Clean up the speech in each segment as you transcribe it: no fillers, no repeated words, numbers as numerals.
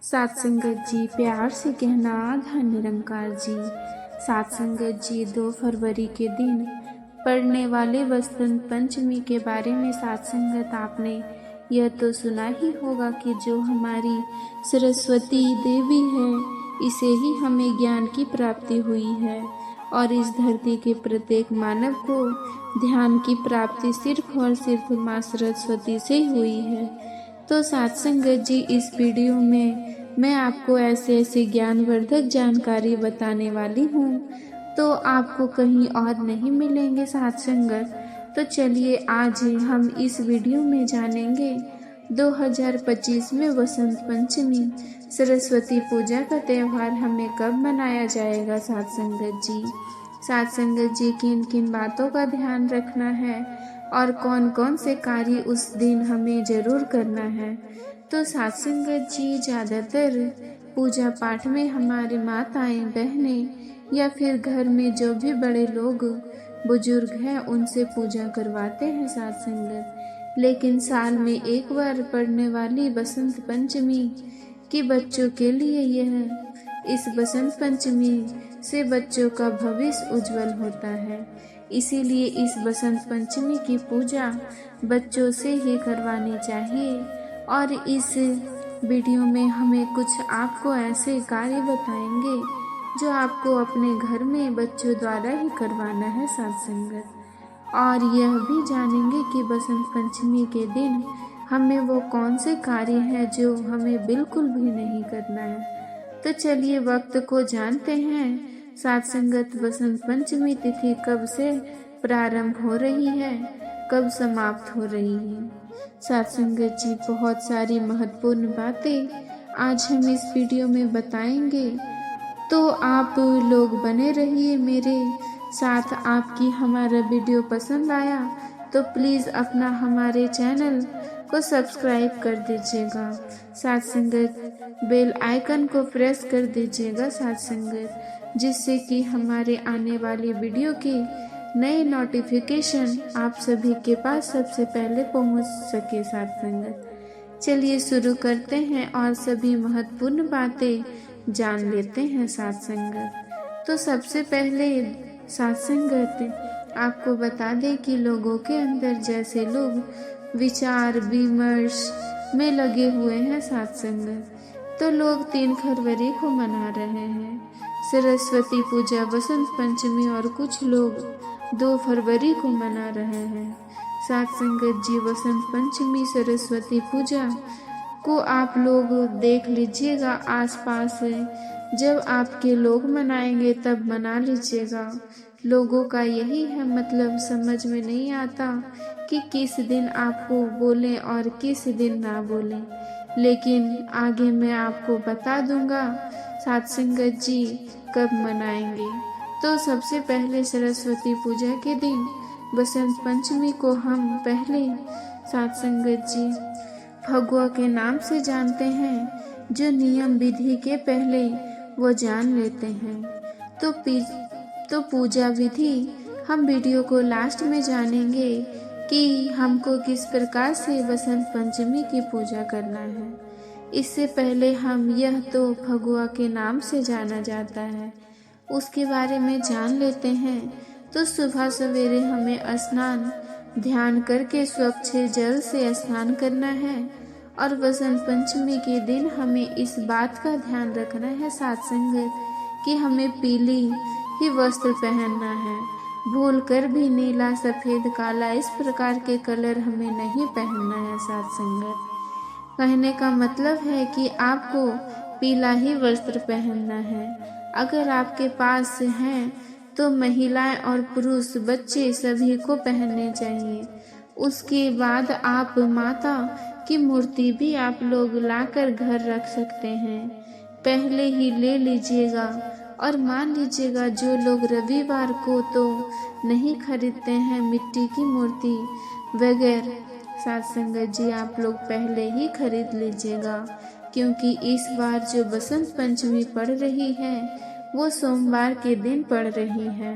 सात संगत जी, प्यार से कहना धन निरंकार जी। सात संगत जी, 2 फरवरी के दिन पड़ने वाले वसंत पंचमी के बारे में सात संगत आपने यह तो सुना ही होगा कि जो हमारी सरस्वती देवी है, इसे ही हमें ज्ञान की प्राप्ति हुई है और इस धरती के प्रत्येक मानव को ध्यान की प्राप्ति सिर्फ और सिर्फ माँ सरस्वती से हुई है। तो सात संगत जी, इस वीडियो में मैं आपको ऐसे ज्ञानवर्धक जानकारी बताने वाली हूँ, तो आपको कहीं और नहीं मिलेंगे सात संगत। तो चलिए आज हम इस वीडियो में जानेंगे 2025 में वसंत पंचमी सरस्वती पूजा का त्यौहार हमें कब मनाया जाएगा। सात संगत जी, सात संगत जी, किन किन बातों का ध्यान रखना है और कौन कौन से कार्य उस दिन हमें जरूर करना है। तो सात संगत जी, ज़्यादातर पूजा पाठ में हमारे माताएं बहनें या फिर घर में जो भी बड़े लोग बुजुर्ग हैं उनसे पूजा करवाते हैं सात संगत। लेकिन साल में एक बार पड़ने वाली बसंत पंचमी की बच्चों के लिए इस बसंत पंचमी से बच्चों का भविष्य उज्जवल होता है। इसीलिए इस बसंत पंचमी की पूजा बच्चों से ही करवानी चाहिए। और इस वीडियो में हमें कुछ आपको ऐसे कार्य बताएंगे जो आपको अपने घर में बच्चों द्वारा ही करवाना है सात संगत। और यह भी जानेंगे कि बसंत पंचमी के दिन हमें वो कौन से कार्य हैं जो हमें बिल्कुल भी नहीं करना है। तो चलिए वक्त को जानते हैं सात संगत। बसंत पंचमी तिथि कब से प्रारंभ हो रही है, कब समाप्त हो रही है। सात संगत जी, बहुत सारी महत्वपूर्ण बातें आज हम इस वीडियो में बताएंगे, तो आप लोग बने रहिए मेरे साथ। आपकी हमारा वीडियो पसंद आया तो प्लीज़ अपना हमारे चैनल को सब्सक्राइब कर दीजिएगा सात संगत। बेल आइकन को प्रेस कर दीजिएगा सात संगत, जिससे कि हमारे आने वाली वीडियो की नए नोटिफिकेशन आप सभी के पास सबसे पहले पहुंच सके सात संगत। चलिए शुरू करते हैं और सभी महत्वपूर्ण बातें जान लेते हैं सात संगत। तो सबसे पहले सात संगत आपको बता दें कि लोगों के अंदर जैसे लोग विचार विमर्श में लगे हुए हैं सात संगत, तो लोग 3 फरवरी को मना रहे हैं सरस्वती पूजा बसंत पंचमी और कुछ लोग 2 फरवरी को मना रहे हैं सात संगत जी। बसंत पंचमी सरस्वती पूजा को आप लोग देख लीजिएगा आसपास है, जब आपके लोग मनाएंगे तब मना लीजिएगा। लोगों का यही है, मतलब समझ में नहीं आता कि किस दिन आपको बोलें और किस दिन ना बोलें, लेकिन आगे मैं आपको बता दूंगा सात संगत जी कब मनाएंगे। तो सबसे पहले सरस्वती पूजा के दिन बसंत पंचमी को हम पहले सात संगत जी फगुआ के नाम से जानते हैं, जो नियम विधि के पहले वो जान लेते हैं। तो पूजा विधि हम वीडियो को लास्ट में जानेंगे कि हमको किस प्रकार से बसंत पंचमी की पूजा करना है। इससे पहले हम यह तो फगुआ के नाम से जाना जाता है, उसके बारे में जान लेते हैं। तो सुबह सवेरे हमें स्नान ध्यान करके स्वच्छ जल से स्नान करना है और बसंत पंचमी के दिन हमें इस बात का ध्यान रखना है सात संगत कि हमें पीली ही वस्त्र पहनना है। भूल कर भी नीला सफ़ेद काला इस प्रकार के कलर हमें नहीं पहनना है सात संगत। कहने का मतलब है कि आपको पीला ही वस्त्र पहनना है। अगर आपके पास हैं तो महिलाएं और पुरुष बच्चे सभी को पहनने चाहिए। उसके बाद आप माता की मूर्ति भी आप लोग लाकर घर रख सकते हैं, पहले ही ले लीजिएगा। और मान लीजिएगा जो लोग रविवार को तो नहीं खरीदते हैं मिट्टी की मूर्ति वगैरह, सात संगत जी आप लोग पहले ही खरीद लीजिएगा, क्योंकि इस बार जो बसंत पंचमी पड़ रही है वो सोमवार के दिन पड़ रही है।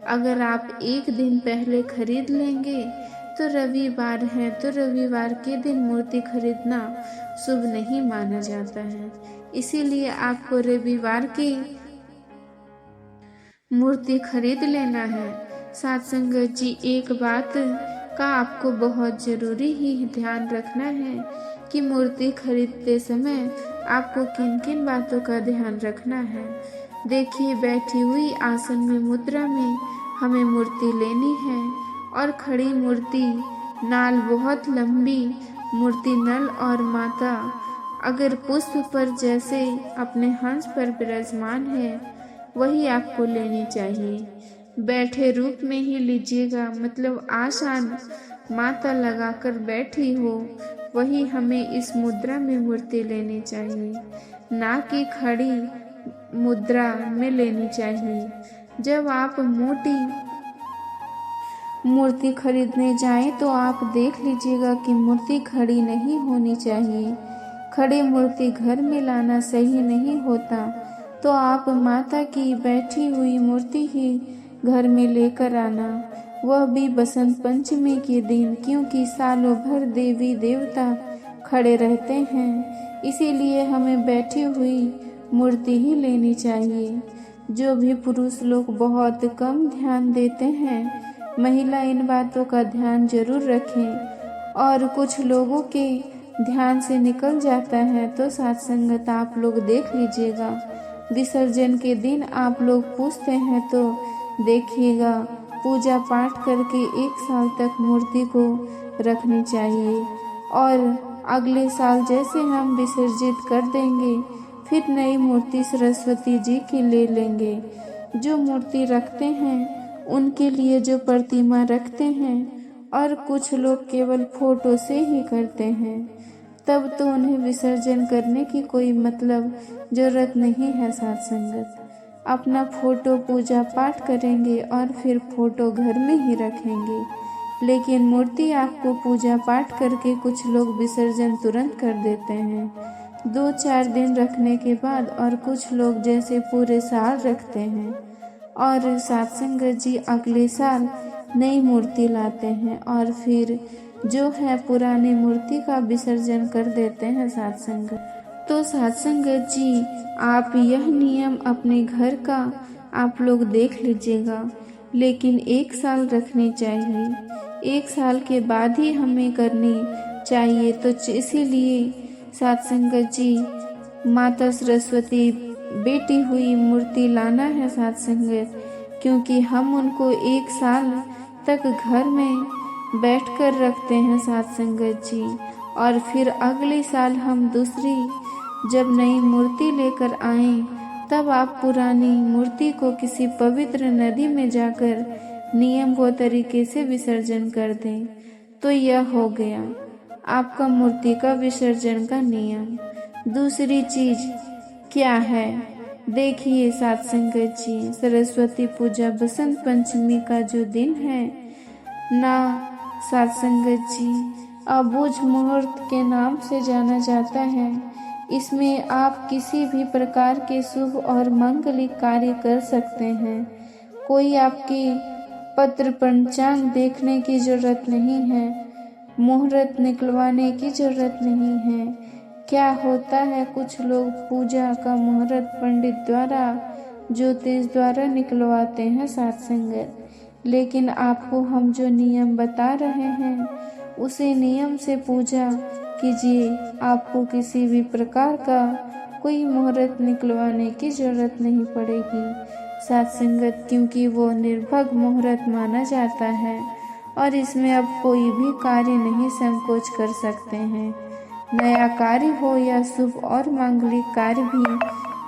अगर आप एक दिन पहले खरीद लेंगे तो रविवार है, तो रविवार के दिन मूर्ति खरीदना शुभ नहीं माना जाता है। इसीलिए आपको रविवार की मूर्ति खरीद लेना है। साथ संगत जी, एक बात का आपको बहुत जरूरी ही ध्यान रखना है कि मूर्ति खरीदते समय आपको किन किन बातों का ध्यान रखना है। देखिए, बैठी हुई आसन में मुद्रा में हमें मूर्ति लेनी है और खड़ी मूर्ति, नाल बहुत लंबी मूर्ति नल और माता अगर पुष्प पर जैसे अपने हंस पर विराजमान है वही आपको लेनी चाहिए। बैठे रूप में ही लीजिएगा, मतलब आसान माता लगाकर बैठी हो वही हमें इस मुद्रा में मूर्ति लेनी चाहिए, ना कि खड़ी मुद्रा में लेनी चाहिए। जब आप मोटी मूर्ति खरीदने जाएं तो आप देख लीजिएगा कि मूर्ति खड़ी नहीं होनी चाहिए। खड़ी मूर्ति घर में लाना सही नहीं होता, तो आप माता की बैठी हुई मूर्ति ही घर में लेकर आना, वह भी बसंत पंचमी के दिन, क्योंकि सालों भर देवी देवता खड़े रहते हैं। इसीलिए हमें बैठी हुई मूर्ति ही लेनी चाहिए। जो भी पुरुष लोग बहुत कम ध्यान देते हैं, महिला इन बातों का ध्यान जरूर रखें। और कुछ लोगों के ध्यान से निकल जाता है तो साथ संगत आप लोग देख लीजिएगा, विसर्जन के दिन आप लोग पूछते हैं तो देखिएगा, पूजा पाठ करके 1 साल तक मूर्ति को रखनी चाहिए और अगले साल जैसे हम विसर्जित कर देंगे फिर नई मूर्ति सरस्वती जी की ले लेंगे। जो मूर्ति रखते हैं उनके लिए जो प्रतिमा रखते हैं और कुछ लोग केवल फोटो से ही करते हैं, तब तो उन्हें विसर्जन करने की कोई मतलब जरूरत नहीं है। साथ संगत अपना फोटो पूजा पाठ करेंगे और फिर फोटो घर में ही रखेंगे, लेकिन मूर्ति आपको पूजा पाठ करके कुछ लोग विसर्जन तुरंत कर देते हैं 2-4 दिन रखने के बाद, और कुछ लोग जैसे पूरे साल रखते हैं और साथ संगत जी अगले साल नई मूर्ति लाते हैं और फिर जो है पुरानी मूर्ति का विसर्जन कर देते हैं। साथ संगत तो साथ संगत जी, आप यह नियम अपने घर का आप लोग देख लीजिएगा, लेकिन 1 साल रखनी चाहिए। 1 साल के बाद ही हमें करनी चाहिए। तो इसीलिए साथ संगत जी, माता सरस्वती बेटी हुई मूर्ति लाना है साथ संगत, क्योंकि हम उनको 1 साल तक घर में बैठकर रखते हैं साथ संगत जी, और फिर अगले साल हम दूसरी जब नई मूर्ति लेकर आएं तब आप पुरानी मूर्ति को किसी पवित्र नदी में जाकर नियम व तरीके से विसर्जन कर दें। तो यह हो गया आपका मूर्ति का विसर्जन का नियम। दूसरी चीज क्या है, देखिए साथ संगत जी, सरस्वती पूजा बसंत पंचमी का जो दिन है ना साथ संगत जी, अबूझ मुहूर्त के नाम से जाना जाता है। इसमें आप किसी भी प्रकार के शुभ और मंगलिक कार्य कर सकते हैं। कोई आपकी पत्र पंचांग देखने की जरूरत नहीं है, मुहूर्त निकलवाने की जरूरत नहीं है। क्या होता है, कुछ लोग पूजा का मुहूर्त पंडित द्वारा, ज्योतिष द्वारा निकलवाते हैं साथ संगत, लेकिन आपको हम जो नियम बता रहे हैं उसी नियम से पूजा कीजिए। आपको किसी भी प्रकार का कोई मुहूर्त निकलवाने की जरूरत नहीं पड़ेगी साथ संगत, क्योंकि वो निर्भग मुहूर्त माना जाता है और इसमें अब कोई भी कार्य नहीं संकोच कर सकते हैं। नया कार्य हो या शुभ और मांगलिक कार्य भी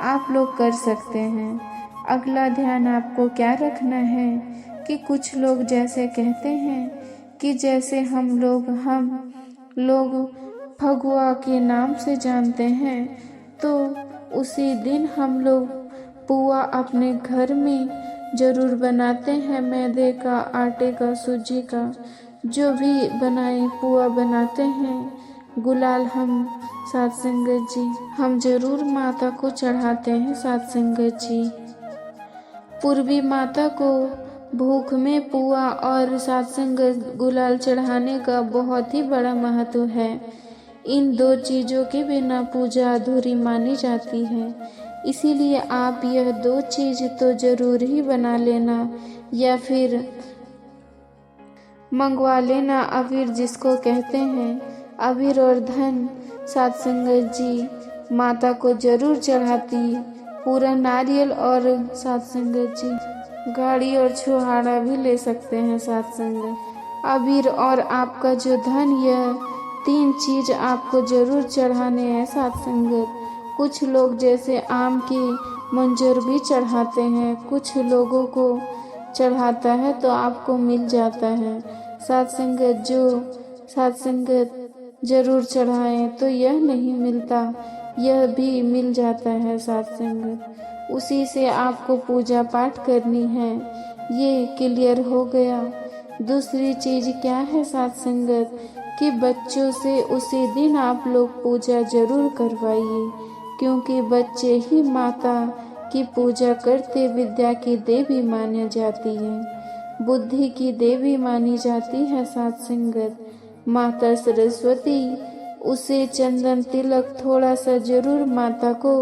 आप लोग कर सकते हैं। अगला ध्यान आपको क्या रखना है कि कुछ लोग जैसे कहते हैं कि जैसे हम लोग फगुआ के नाम से जानते हैं, तो उसी दिन हम लोग पुआ अपने घर में ज़रूर बनाते हैं। मैदे का, आटे का, सूजी का, जो भी बनाए पुआ बनाते हैं। गुलाल हम साथ संगत जी हम जरूर माता को चढ़ाते हैं साथ संगत जी। पूर्वी माता को भूख में पुआ और सात्संग गुलाल चढ़ाने का बहुत ही बड़ा महत्व है। इन दो चीज़ों के बिना पूजा अधूरी मानी जाती है। इसीलिए आप यह दो चीज़ तो जरूर ही बना लेना या फिर मंगवा लेना। अबीर जिसको कहते हैं, अबीर और धन सात्संगत जी माता को जरूर चढ़ाती। पूरा नारियल और सात्संगत जी गाड़ी और छुहाड़ा भी ले सकते हैं सात्संगत। अबीर और आपका जो धन, यह तीन चीज आपको जरूर चढ़ाने हैं सात्संगत। कुछ लोग जैसे आम के मंजर भी चढ़ाते हैं, कुछ लोगों को चढ़ाता है तो आपको मिल जाता है सात्संगत। जो सात्संगत जरूर चढ़ाएं तो यह नहीं मिलता, यह भी मिल जाता है सात्संगत। उसी से आपको पूजा पाठ करनी है। ये क्लियर हो गया। दूसरी चीज क्या है सात्संगत कि बच्चों से उसी दिन आप लोग पूजा जरूर करवाइए, क्योंकि बच्चे ही माता की पूजा करते विद्या की देवी मानी जाती है, बुद्धि की देवी मानी जाती है सात्संगत। माता सरस्वती, उसे चंदन तिलक थोड़ा सा जरूर माता को,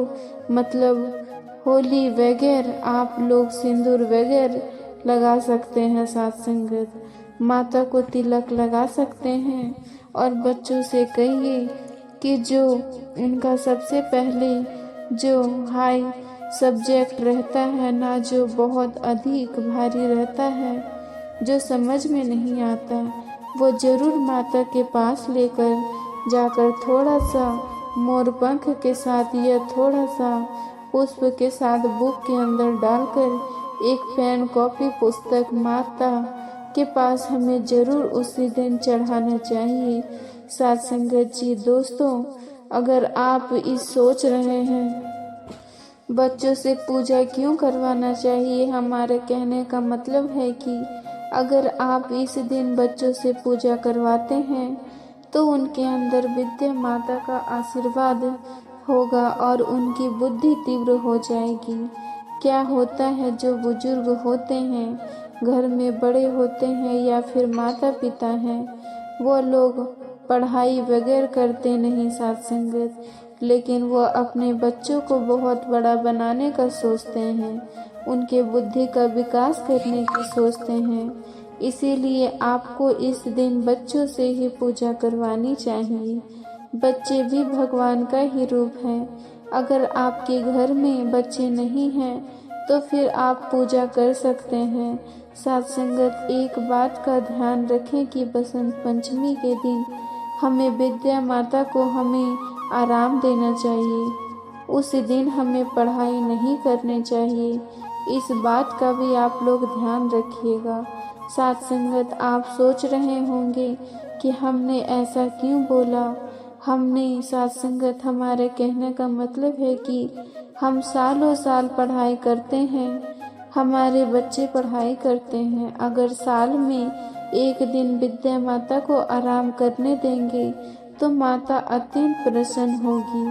मतलब होली वगैरह आप लोग सिंदूर वगैरह लगा सकते हैं सात्संगत। माता को तिलक लगा सकते हैं। और बच्चों से कहिए कि जो उनका सबसे पहले जो हाई सब्जेक्ट रहता है ना, जो बहुत अधिक भारी रहता है, जो समझ में नहीं आता, वो जरूर माता के पास लेकर जाकर थोड़ा सा मोर पंख के साथ या थोड़ा सा पुष्प के साथ बुक के अंदर डालकर एक पेन कॉपी पुस्तक माता के पास हमें जरूर उसी दिन चढ़ाना चाहिए सात्संगत जी। दोस्तों, अगर आप इस सोच रहे हैं बच्चों से पूजा क्यों करवाना चाहिए, हमारे कहने का मतलब है कि अगर आप इस दिन बच्चों से पूजा करवाते हैं तो उनके अंदर विद्या माता का आशीर्वाद होगा और उनकी बुद्धि तीव्र हो जाएगी। क्या होता है, जो बुजुर्ग होते हैं, घर में बड़े होते हैं या फिर माता पिता हैं, वो लोग पढ़ाई वगैरह करते नहीं सात्संगत, लेकिन वो अपने बच्चों को बहुत बड़ा बनाने का सोचते हैं, उनके बुद्धि का विकास करने की सोचते हैं। इसीलिए आपको इस दिन बच्चों से ही पूजा करवानी चाहिए। बच्चे भी भगवान का ही रूप है। अगर आपके घर में बच्चे नहीं हैं तो फिर आप पूजा कर सकते हैं सात्संगत। एक बात का ध्यान रखें कि बसंत पंचमी के दिन हमें विद्या माता को हमें आराम देना चाहिए। उस दिन हमें पढ़ाई नहीं करनी चाहिए। इस बात का भी आप लोग ध्यान रखिएगा सात्संगत। आप सोच रहे होंगे कि हमने ऐसा क्यों बोला। हमने सात्संगत, हमारे कहने का मतलब है कि हम सालों साल पढ़ाई करते हैं, हमारे बच्चे पढ़ाई करते हैं। अगर साल में एक दिन विद्या माता को आराम करने देंगे तो माता अत्यंत प्रसन्न होगी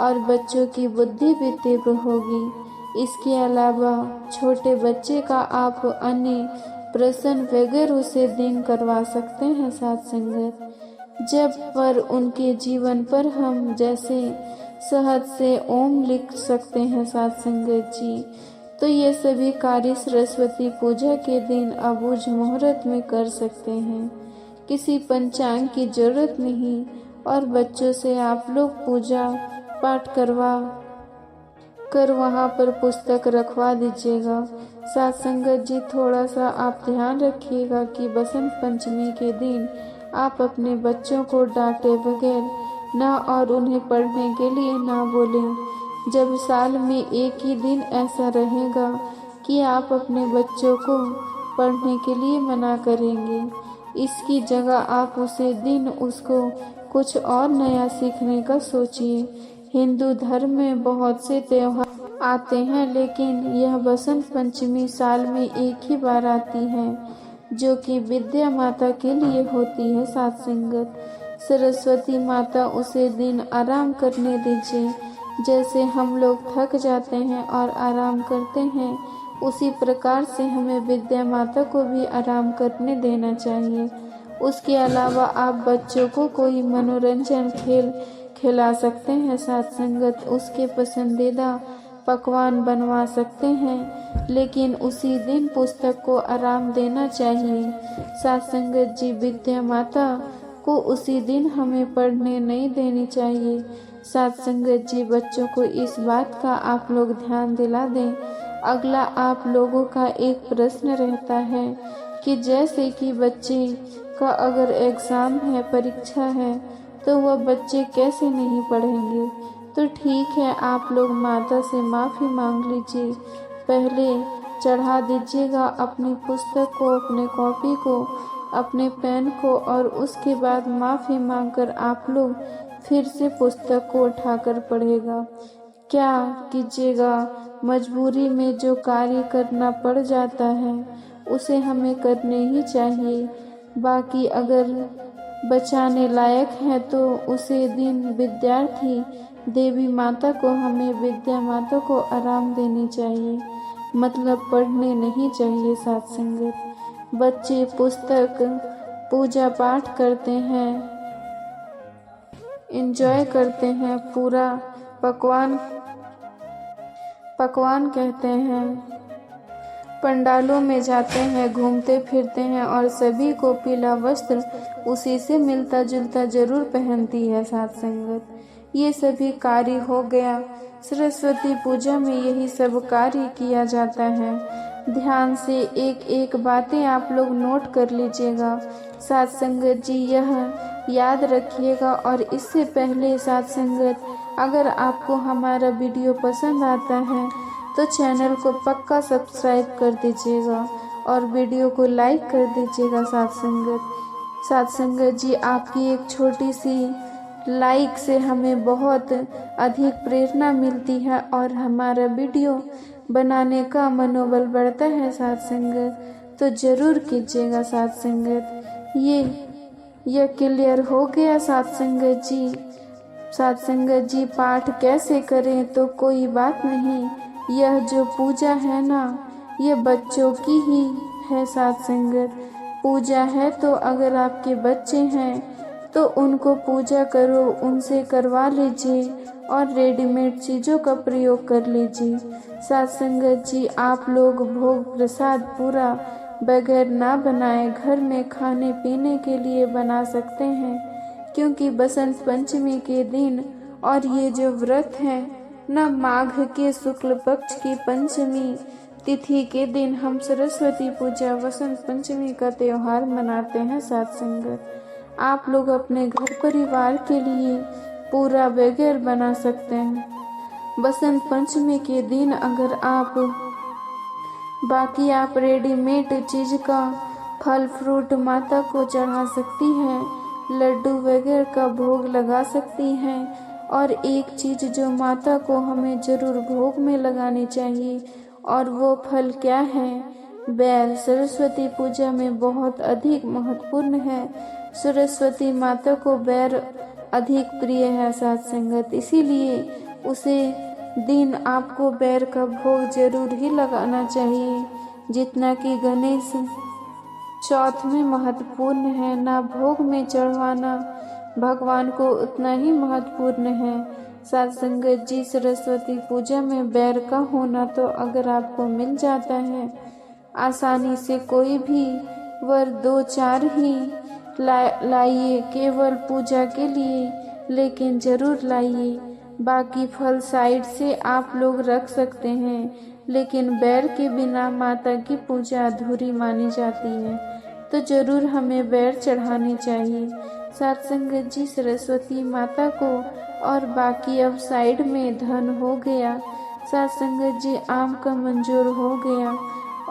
और बच्चों की बुद्धि भी तीव्र होगी। इसके अलावा छोटे बच्चे का आप अन्य प्रश्न वगैरह उसे दिन करवा सकते हैं सात्संगत। जब पर उनके जीवन पर हम जैसे सहज से ओम लिख सकते हैं सात्संगत जी, तो ये सभी कार्य सरस्वती पूजा के दिन अबूझ मुहूर्त में कर सकते हैं। किसी पंचांग की जरूरत नहीं। और बच्चों से आप लोग पूजा पाठ करवा कर वहाँ पर पुस्तक रखवा दीजिएगा सात्संगत जी। थोड़ा सा आप ध्यान रखिएगा कि बसंत पंचमी के दिन आप अपने बच्चों को डांटे बगैर ना और उन्हें पढ़ने के लिए ना बोलें। जब साल में एक ही दिन ऐसा रहेगा कि आप अपने बच्चों को पढ़ने के लिए मना करेंगे, इसकी जगह आप उसे दिन उसको कुछ और नया सीखने का सोचिए। हिंदू धर्म में बहुत से त्योहार आते हैं, लेकिन यह बसंत पंचमी साल में एक ही बार आती है, जो कि विद्या माता के लिए होती है सात्संगत। सरस्वती माता उसे दिन आराम करने दीजिए। जैसे हम लोग थक जाते हैं और आराम करते हैं, उसी प्रकार से हमें विद्या माता को भी आराम करने देना चाहिए। उसके अलावा आप बच्चों को कोई मनोरंजन खेल खिला सकते हैं, साथ संगत उसके पसंदीदा पकवान बनवा सकते हैं, लेकिन उसी दिन पुस्तक को आराम देना चाहिए। साथ संगत जी, विद्या माता को उसी दिन हमें पढ़ने नहीं देनी चाहिए। साथ संगत जी, बच्चों को इस बात का आप लोग ध्यान दिला दें। अगला आप लोगों का एक प्रश्न रहता है कि जैसे कि बच्चे का अगर एग्ज़ाम है, परीक्षा है, तो वह बच्चे कैसे नहीं पढ़ेंगे। तो ठीक है, आप लोग माता से माफ़ी मांग लीजिए। पहले चढ़ा दीजिएगा अपनी पुस्तक को, अपने कॉपी को, अपने पेन को, और उसके बाद माफ़ी मांगकर आप लोग फिर से पुस्तक को उठाकर पढ़ेगा। क्या कीजिएगा, मजबूरी में जो कार्य करना पड़ जाता है उसे हमें करने ही चाहिए। बाकी अगर बचाने लायक है तो उसे दिन विद्यार्थी देवी माता को, हमें विद्या माता को आराम देनी चाहिए, मतलब पढ़ने नहीं चाहिए। साथ संगत बच्चे पुस्तक पूजा पाठ करते हैं, एंजॉय करते हैं, पूरा पकवान कहते हैं, पंडालों में जाते हैं, घूमते फिरते हैं और सभी को पीला वस्त्र उसी से मिलता जुलता जरूर पहनती है। साथ संगत ये सभी कार्य हो गया। सरस्वती पूजा में यही सब कार्य किया जाता है। ध्यान से एक एक बातें आप लोग नोट कर लीजिएगा। साथ संगत जी, यह याद रखिएगा। और इससे पहले साथ संगत, अगर आपको हमारा वीडियो पसंद आता है तो चैनल को पक्का सब्सक्राइब कर दीजिएगा और वीडियो को लाइक कर दीजिएगा। साथ संगत जी, आपकी एक छोटी सी लाइक से हमें बहुत अधिक प्रेरणा मिलती है और हमारा वीडियो बनाने का मनोबल बढ़ता है। साथ संगत तो ज़रूर कीजिएगा। साथ संगत यह क्लियर हो गया। साथ संगत जी, पाठ कैसे करें तो कोई बात नहीं, यह जो पूजा है ना, यह बच्चों की ही है। साथ संगत पूजा है तो अगर आपके बच्चे हैं तो उनको पूजा करो, उनसे करवा लीजिए और रेडीमेड चीज़ों का प्रयोग कर लीजिए। साथ संगत जी, आप लोग भोग प्रसाद पूरा बगैर ना बनाए घर में खाने पीने के लिए बना सकते हैं, क्योंकि बसंत पंचमी के दिन और ये जो व्रत है न, माघ के शुक्ल पक्ष की पंचमी तिथि के दिन हम सरस्वती पूजा वसंत पंचमी का त्यौहार मनाते हैं। साथ संगत आप लोग अपने घर परिवार के लिए पूरा बगैर बना सकते हैं। बसंत पंचमी के दिन अगर बाकी आप रेडीमेड चीज़ का फल फ्रूट माता को चढ़ा सकती हैं, लड्डू वगैरह का भोग लगा सकती हैं। और एक चीज़ जो माता को हमें ज़रूर भोग में लगानी चाहिए, और वो फल क्या है? बेल। सरस्वती पूजा में बहुत अधिक महत्वपूर्ण है। सरस्वती माता को बेर अधिक प्रिय है। साथ संगत इसीलिए उसे दिन आपको बेर का भोग जरूर ही लगाना चाहिए, जितना कि गणेश चौथ में महत्वपूर्ण है। ना भोग में चढ़वाना भगवान को उतना ही महत्वपूर्ण है। साथ संगत जी, सरस्वती पूजा में बेर का होना तो अगर आपको मिल जाता है आसानी से, कोई भी वर 2-4 ही लाइए केवल पूजा के लिए, लेकिन ज़रूर लाइए। बाकी फल साइड से आप लोग रख सकते हैं, लेकिन बेर के बिना माता की पूजा अधूरी मानी जाती है, तो ज़रूर हमें बेर चढ़ानी चाहिए। साथ संगत जी, सरस्वती माता को और बाकी अब साइड में धन हो गया। साथ संगत जी, आम का मंजूर हो गया,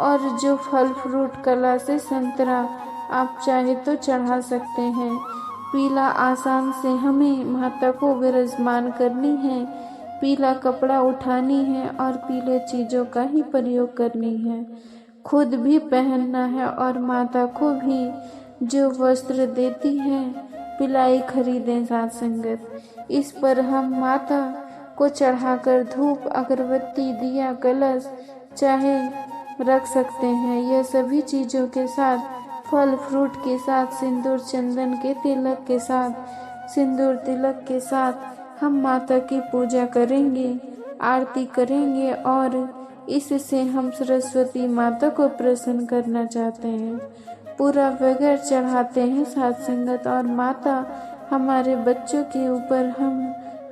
और जो फल फ्रूट कला से संतरा आप चाहे तो चढ़ा सकते हैं। पीला आसान से हमें माता को विराजमान करनी है, पीला कपड़ा उठानी है और पीले चीज़ों का ही प्रयोग करनी है, खुद भी पहनना है और माता को भी जो वस्त्र देती है पिलाई खरीदें। साथ संगत इस पर हम माता को चढ़ाकर धूप अगरबत्ती दिया कलश चाहे रख सकते हैं। यह सभी चीज़ों के साथ, फल फ्रूट के साथ, सिंदूर चंदन के तिलक के साथ, सिंदूर तिलक के साथ हम माता की पूजा करेंगे, आरती करेंगे और इससे हम सरस्वती माता को प्रसन्न करना चाहते हैं। पूरा बगैर चढ़ाते हैं साथ संगत, और माता हमारे बच्चों के ऊपर,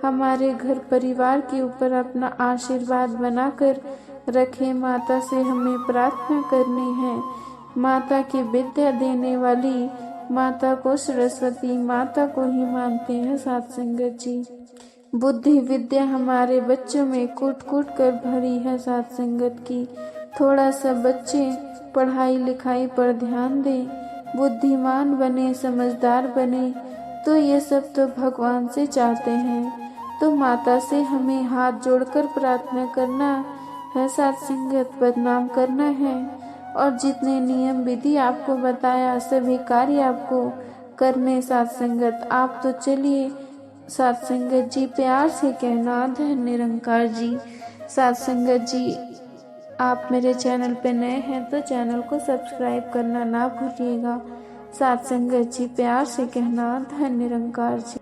हमारे घर परिवार के ऊपर अपना आशीर्वाद बनाकर रखे। माता से हमें प्रार्थना करनी है। माता की विद्या देने वाली माता को, सरस्वती माता को ही मानते हैं साथ संगत जी। बुद्धि विद्या हमारे बच्चों में कूट कूट कर भरी है साथ संगत की। थोड़ा सा बच्चे पढ़ाई लिखाई पर ध्यान दें, बुद्धिमान बने, समझदार बने, तो ये सब तो भगवान से चाहते हैं। तो माता से हमें हाथ जोड़कर प्रार्थना करना है साथ संगत, बदनाम करना है, और जितने नियम विधि आपको बताया सभी कार्य आपको करने साथ संगत। आप तो चलिए साथ संगत जी, प्यार से कहना धन्य निरंकार जी। साथ संगत जी, आप मेरे चैनल पे नए हैं तो चैनल को सब्सक्राइब करना ना भूलिएगा। साथ संगत जी, प्यार से कहना धन्य निरंकार जी।